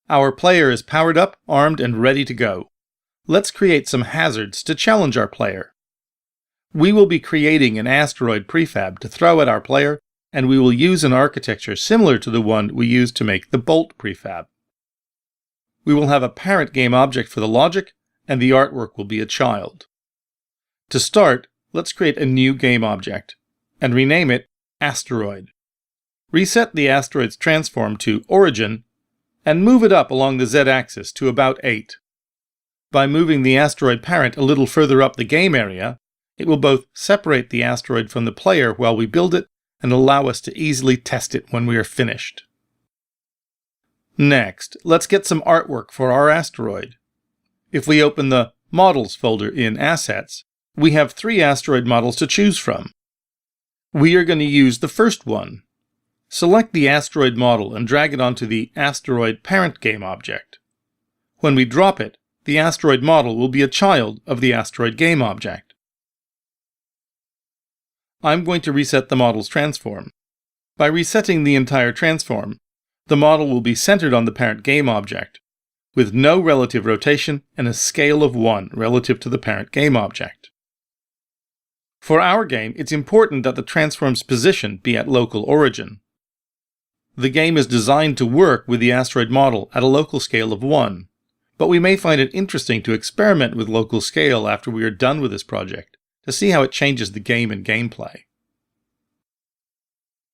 Our player is powered up, armed, and ready to go. Let's create some hazards to challenge our player. We will be creating an asteroid prefab to throw at our player, and we will use an architecture similar to the one we used to make the Bolt prefab. We will have a parent game object for the logic, and the artwork will be a child. To start, let's create a new game object, and rename it Asteroid. Reset the asteroid's transform to Origin, and move it up along the Z-axis to about 8. By moving the asteroid parent a little further up the game area, it will both separate the asteroid from the player while we build it and allow us to easily test it when we are finished. Next, let's get some artwork for our asteroid. If we open the Models folder in Assets, we have 3 asteroid models to choose from. We are going to use the first one. Select the asteroid model and drag it onto the asteroid parent game object. When we drop it, the asteroid model will be a child of the asteroid game object. I'm going to reset the model's transform. By resetting the entire transform, the model will be centered on the parent game object, with no relative rotation and a scale of 1 relative to the parent game object. For our game, it's important that the transform's position be at local origin. The game is designed to work with the asteroid model at a local scale of 1, but we may find it interesting to experiment with local scale after we are done with this project, to see how it changes the game and gameplay.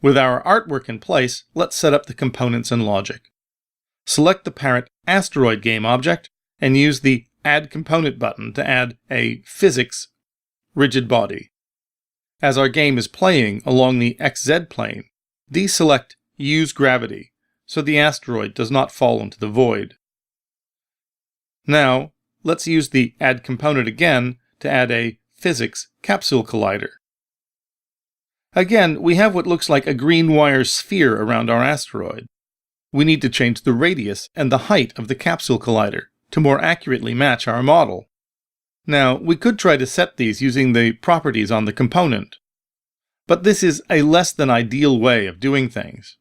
With our artwork in place, let's set up the components and logic. Select the parent asteroid game object and use the Add Component button to add a physics rigid body. As our game is playing along the XZ plane, deselect Use Gravity so the asteroid does not fall into the void. Now, let's use the Add Component again to add a Physics Capsule Collider. Again, we have what looks like a green wire sphere around our asteroid. We need to change the radius and the height of the capsule collider to more accurately match our model. Now, we could try to set these using the properties on the component, but this is a less than ideal way of doing things.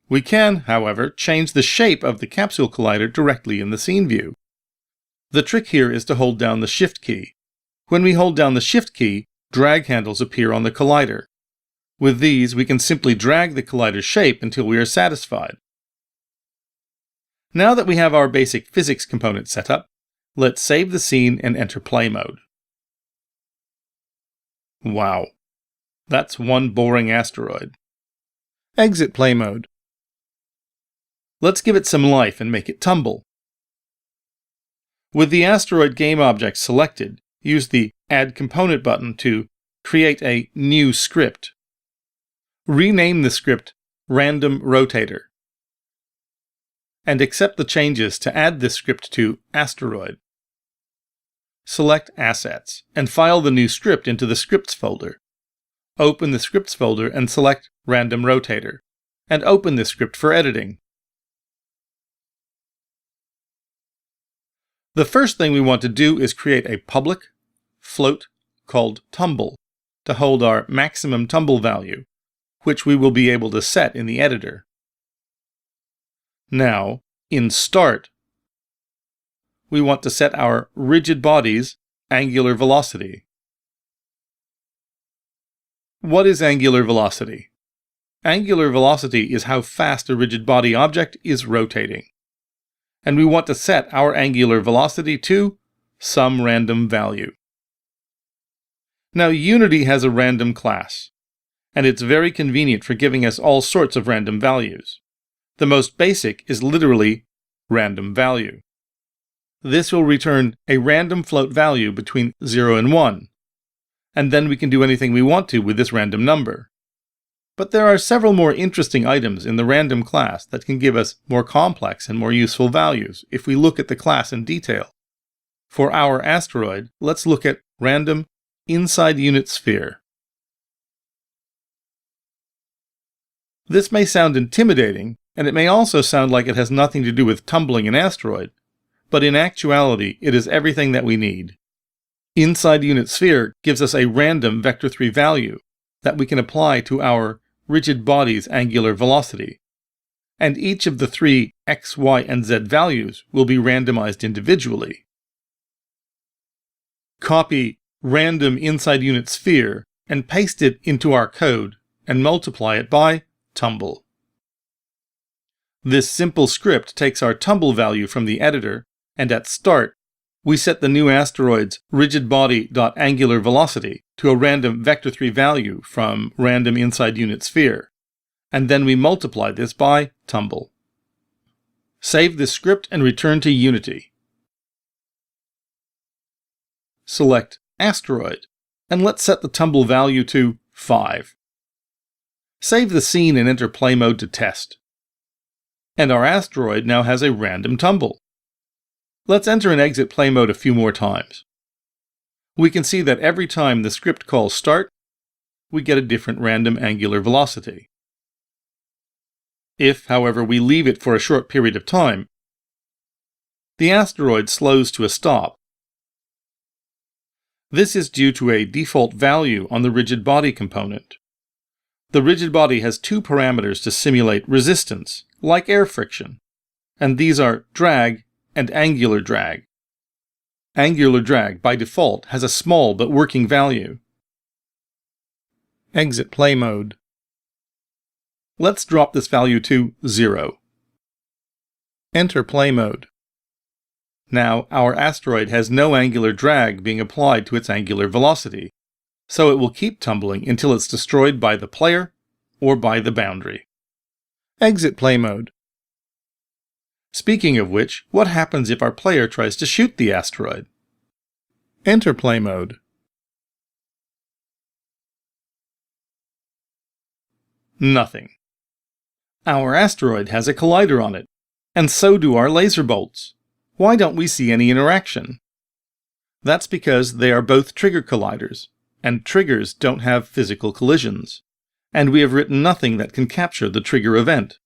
We can, however, change the shape of the capsule collider directly in the scene view. The trick here is to hold down the Shift key. When we hold down the Shift key, drag handles appear on the collider. With these, we can simply drag the collider's shape until we are satisfied. Now that we have our basic physics component set up, let's save the scene and enter play mode. Wow, that's one boring asteroid. Exit play mode. Let's give it some life and make it tumble. With the asteroid game object selected, use the Add Component button to create a new script. Rename the script Random Rotator, and accept the changes to add this script to Asteroid. Select Assets, and file the new script into the Scripts folder. Open the Scripts folder and select Random Rotator, and open this script for editing. The first thing we want to do is create a public float called Tumble to hold our maximum tumble value, which we will be able to set in the editor. Now, in Start, we want to set our rigid body's angular velocity. What is angular velocity? Angular velocity is how fast a rigid body object is rotating. And we want to set our angular velocity to some random value. Now, Unity has a random class, and it's very convenient for giving us all sorts of random values. The most basic is literally random value. This will return a random float value between 0 and 1, and then we can do anything we want to with this random number. But there are several more interesting items in the random class that can give us more complex and more useful values if we look at the class in detail. For our asteroid, let's look at random inside unit sphere. This may sound intimidating, and it may also sound like it has nothing to do with tumbling an asteroid, but in actuality it is everything that we need. Inside unit sphere gives us a random vector3 value that we can apply to our rigid body's angular velocity, and each of the 3 X, Y, and Z values will be randomized individually. Copy random inside unit sphere and paste it into our code and multiply it by tumble. This simple script takes our tumble value from the editor, and at start, we set the new asteroid's rigidbody.angularVelocity to a random vector3 value from random inside unit sphere, and then we multiply this by tumble. Save this script and return to Unity. Select Asteroid, and let's set the tumble value to 5. Save the scene and enter play mode to test. And our asteroid now has a random tumble. Let's enter and exit play mode a few more times. We can see that every time the script calls start, we get a different random angular velocity. If, however, we leave it for a short period of time, the asteroid slows to a stop. This is due to a default value on the rigid body component. The rigid body has two parameters to simulate resistance, like air friction, and these are drag and angular drag. Angular drag, by default, has a small but working value. Exit play mode. Let's drop this value to 0. Enter play mode. Now, our asteroid has no angular drag being applied to its angular velocity, so it will keep tumbling until it's destroyed by the player or by the boundary. Exit play mode. Speaking of which, what happens if our player tries to shoot the asteroid? Enter play mode. Nothing. Our asteroid has a collider on it, and so do our laser bolts. Why don't we see any interaction? That's because they are both trigger colliders, and triggers don't have physical collisions, and we have written nothing that can capture the trigger event.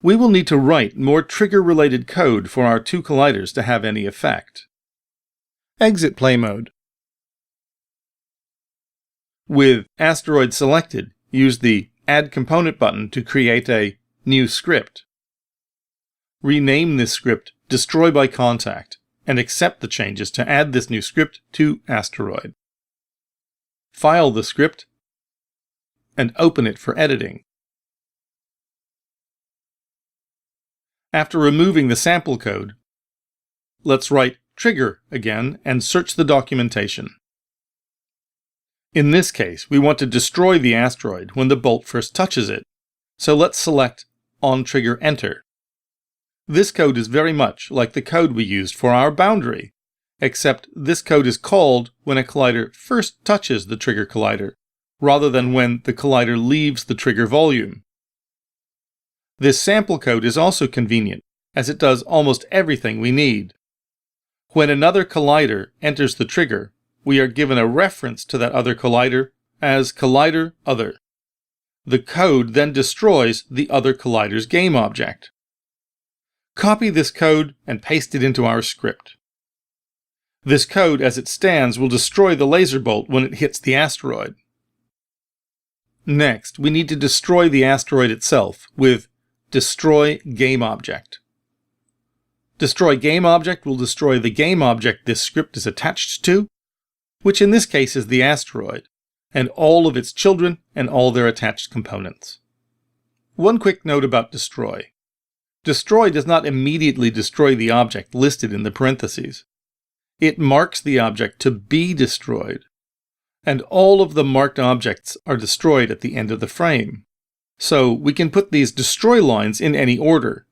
We will need to write more trigger-related code for our two colliders to have any effect. Exit play mode. With asteroid selected, use the Add Component button to create a new script. Rename this script Destroy by Contact and accept the changes to add this new script to Asteroid. File the script and open it for editing. After removing the sample code, let's write trigger again and search the documentation. In this case, we want to destroy the asteroid when the bolt first touches it, so let's select onTrigger Enter. This code is very much like the code we used for our boundary, except this code is called when a collider first touches the trigger collider, rather than when the collider leaves the trigger volume. This sample code is also convenient, as it does almost everything we need. When another collider enters the trigger, we are given a reference to that other collider as collider other. The code then destroys the other collider's game object. Copy this code and paste it into our script. This code, as it stands, will destroy the laser bolt when it hits the asteroid. Next, we need to destroy the asteroid itself with Destroy Game Object. Destroy Game Object will destroy the game object this script is attached to, which in this case is the asteroid, and all of its children and all their attached components. One quick note about destroy. Destroy does not immediately destroy the object listed in the parentheses. It marks the object to be destroyed, and all of the marked objects are destroyed at the end of the frame. So we can put these destroy lines in any order.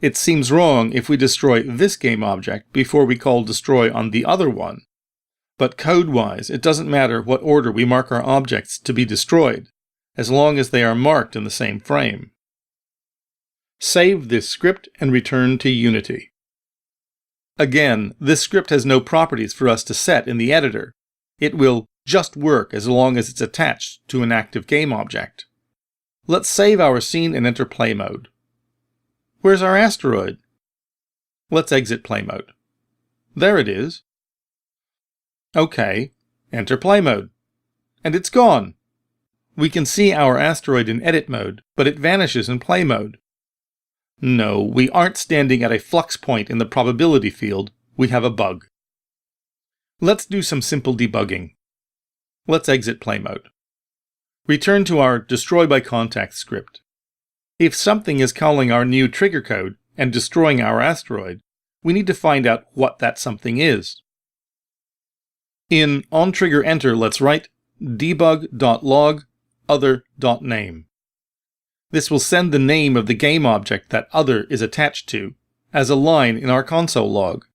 It seems wrong if we destroy this game object before we call destroy on the other one. But code-wise, it doesn't matter what order we mark our objects to be destroyed, as long as they are marked in the same frame. Save this script and return to Unity. Again, this script has no properties for us to set in the editor. It will just work as long as it's attached to an active game object. Let's save our scene and enter play mode. Where's our asteroid? Let's exit play mode. There it is. OK, enter play mode. And it's gone. We can see our asteroid in edit mode, but it vanishes in play mode. No, we aren't standing at a flux point in the probability field, we have a bug. Let's do some simple debugging. Let's exit play mode. Return to our destroy by contact script. If something is calling our new trigger code and destroying our asteroid, we need to find out what that something is. In onTriggerEnter, let's write debug.log other.name. This will send the name of the game object that other is attached to as a line in our console log.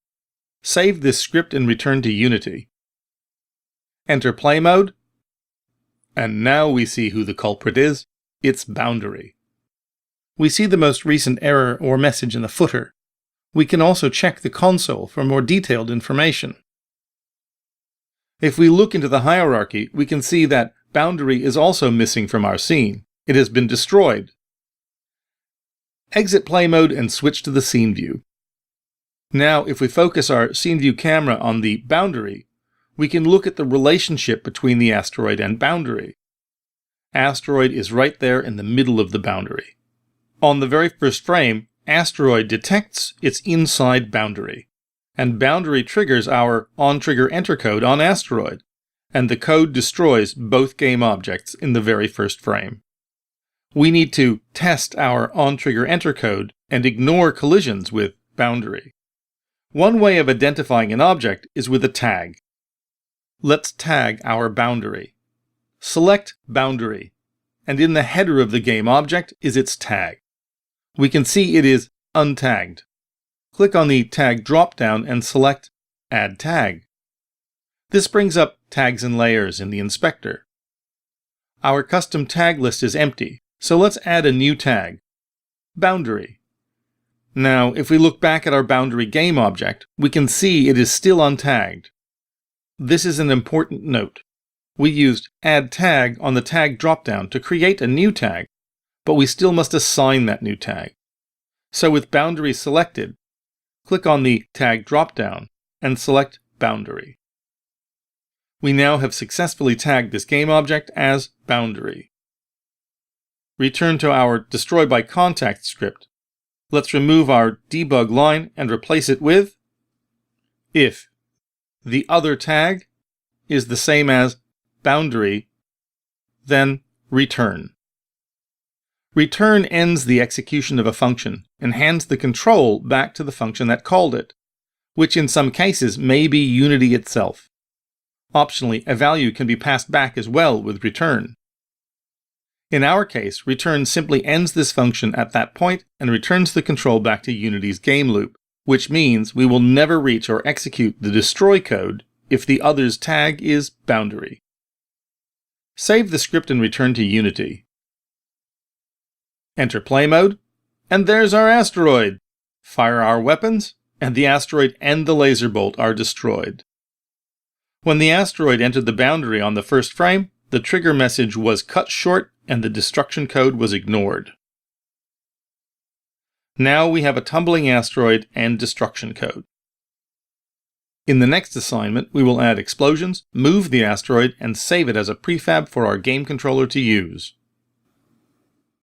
Save this script and return to Unity. Enter play mode, and now we see who the culprit is. It's Boundary. We see the most recent error or message in the footer. We can also check the console for more detailed information. If we look into the hierarchy, we can see that Boundary is also missing from our scene. It has been destroyed. Exit play mode and switch to the scene view. Now, if we focus our scene view camera on the Boundary, we can look at the relationship between the asteroid and Boundary. Asteroid is right there in the middle of the Boundary. On the very first frame, asteroid detects its inside Boundary, and Boundary triggers our onTriggerEnter code on asteroid, and the code destroys both game objects in the very first frame. We need to test our onTriggerEnter code and ignore collisions with Boundary. One way of identifying an object is with a tag. Let's tag our Boundary. Select Boundary, and in the header of the game object is its tag. We can see it is untagged. Click on the tag drop-down and select Add Tag. This brings up tags and layers in the inspector. Our custom tag list is empty, so let's add a new tag, Boundary. Now, if we look back at our Boundary game object, we can see it is still untagged. This is an important note. We used Add Tag on the tag dropdown to create a new tag, but we still must assign that new tag. So with Boundary selected, click on the tag dropdown and select Boundary. We now have successfully tagged this game object as Boundary. Return to our destroy by contact script. Let's remove our debug line and replace it with if the other tag is the same as Boundary, then return. Return ends the execution of a function and hands the control back to the function that called it, which in some cases may be Unity itself. Optionally, a value can be passed back as well with return. In our case, return simply ends this function at that point and returns the control back to Unity's game loop, which means we will never reach or execute the destroy code if the other's tag is Boundary. Save the script and return to Unity. Enter play mode, and there's our asteroid. Fire our weapons, and the asteroid and the laser bolt are destroyed. When the asteroid entered the Boundary on the first frame, the trigger message was cut short and the destruction code was ignored. Now we have a tumbling asteroid and destruction code. In the next assignment, we will add explosions, move the asteroid, and save it as a prefab for our game controller to use.